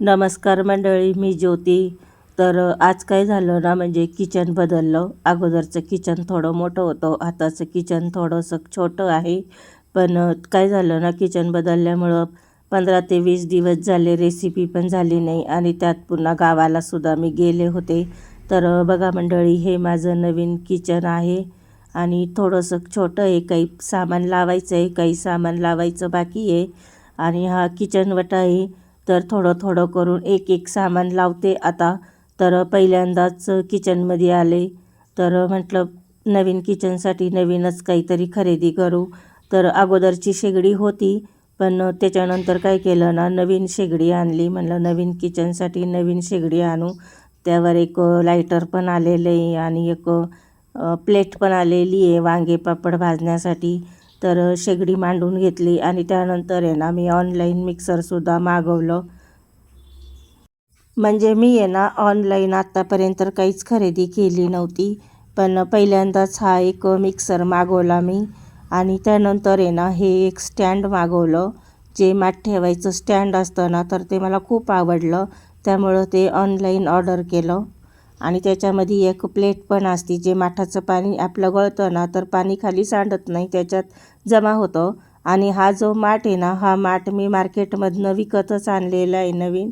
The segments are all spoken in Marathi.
नमस्कार मंडळी, मी ज्योती. आज काय झालं ना, म्हणजे किचन बदललं. अगोदरचं किचन थोडं मोठं होतं, आताचं किचन थोडंसं छोटं आहे. पण काय झालं ना, किचन बदलल्यामुळं 15 ते 20 दिवस झाले रेसिपी पण झाली नाही आणि त्यात पुन्हा गावालासुद्धा मी गेले होते. बघा मंडळी, हे माझं नवीन किचन आहे आणि थोडंसं छोटं आहे. काही सामान लावायचं आहे, काही सामान लावायचं बाकी आहे. आणि हा किचन वटा आहे. थोडं थोडं करून एक एक सामान लावते आता. पहिल्यांदाच किचनमध्ये आले, म्हटलं नवीन किचनसाठी नवीनच काहीतरी खरेदी करू. अगोदरची शेगडी होती, पण त्याच्यानंतर काय केलं ना, नवीन शेगडी आणली. म्हणलं नवीन किचनसाठी नवीन शेगडी आणू. त्यावर एक लायटर पण आलेलं आहे आणि एक प्लेट पण आलेली आहे वांगे पापड भाजण्यासाठी. शेगडी मांडून घेतली आणि त्यानंतर आहे ना, मी ऑनलाईन मिक्सरसुद्धा मागवलं. म्हणजे मी आहे ना, ऑनलाईन आत्तापर्यंत काहीच खरेदी केली नव्हती, पण पहिल्यांदाच हा एक मिक्सर मागवला मी. आणि त्यानंतर आहे ना, हे एक स्टँड मागवलं. जे माठ ठेवायचं स्टँड असतं ना, ते मला खूप आवडलं, त्यामुळं ते ऑनलाईन ऑर्डर केलं. आणि त्याच्यामध्ये एक प्लेट पण असते, जे माठाचं पाणी आपलं गळतं ना, पाणी खाली सांडत नाही, त्याच्यात जमा होतं. आणि हा जो माठ आहे ना, हा माठ मी मार्केटमधनं विकतच आणलेला आहे नवीन.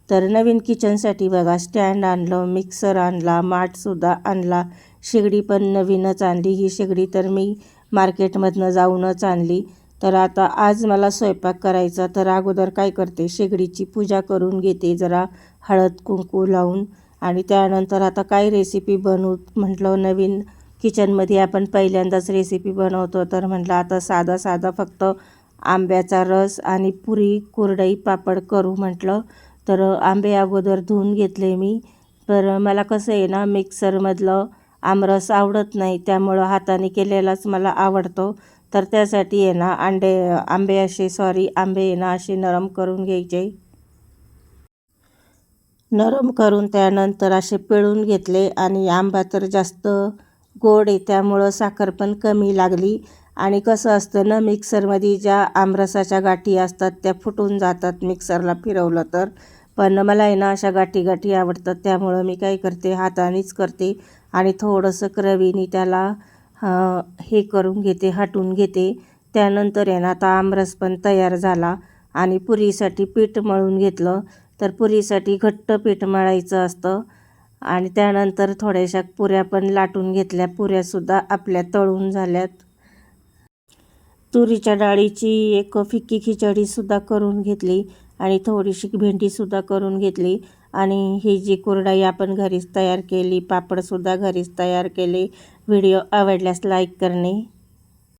नवीन किचनसाठी बघा, स्टँड आणलं, मिक्सर आणला, माठसुद्धा आणला, शेगडी पण नवीनच आणली. ही शेगडी मी मार्केटमधनं जाऊनच आणली. आता आज मला स्वयंपाक करायचा, अगोदर काय करते, शेगडीची पूजा करून घेते जरा हळद कुंकू लावून. आणि त्यानंतर आता काय रेसिपी बनवू म्हटलं, नवीन किचनमध्ये आपण पहिल्यांदाच रेसिपी बनवतो, म्हटलं आता साधा फक्त आंब्याचा रस आणि पुरी कुरडई पापड करू म्हटलं. आंबे अगोदर धुवून घेतले मी. मला कसं आहे ना, मिक्सरमधलं आमरस आवडत नाही, त्यामुळं हाताने केलेलाच मला आवडतो. त्यासाठी आहे ना, आंबे आहे ना, असे नरम करून घ्यायचे. नरम करून त्यानंतर असे पिळून घेतले. आणि आंबा जास्त गोड आहे, त्यामुळं साखर पण कमी लागली. आणि कसं असतं ना, मिक्सरमध्ये ज्या आमरसाच्या गाठी असतात त्या फुटून जातात मिक्सरला फिरवलं पण मला आहे ना, अशा गाठी आवडतात, त्यामुळं मी काय करते, हातानेच करते. आणि थोडंसं रवीने त्याला हे करून घेते, हटून घेते. त्यानंतर आहे ना, आता आमरस पण तयार झाला. आणि पुरीसाठी पीठ मळून घेतलं. पुरीसाठी घट्ट पीठ मळायचं असतं. आणि त्यानंतर थोड्याशा पुऱ्या पण लाटून घेतल्या. पुऱ्यासुद्धा आपल्या तळून झाल्यात. तुरीच्या डाळीची एक फिक्की खिचडीसुद्धा करून घेतली आणि थोडीशी भेंडीसुद्धा करून घेतली. आणि ही जी कुरडई आपण घरीच तयार केली, पापडसुद्धा घरीच तयार केले. व्हिडिओ आवडल्यास लाईक करणे.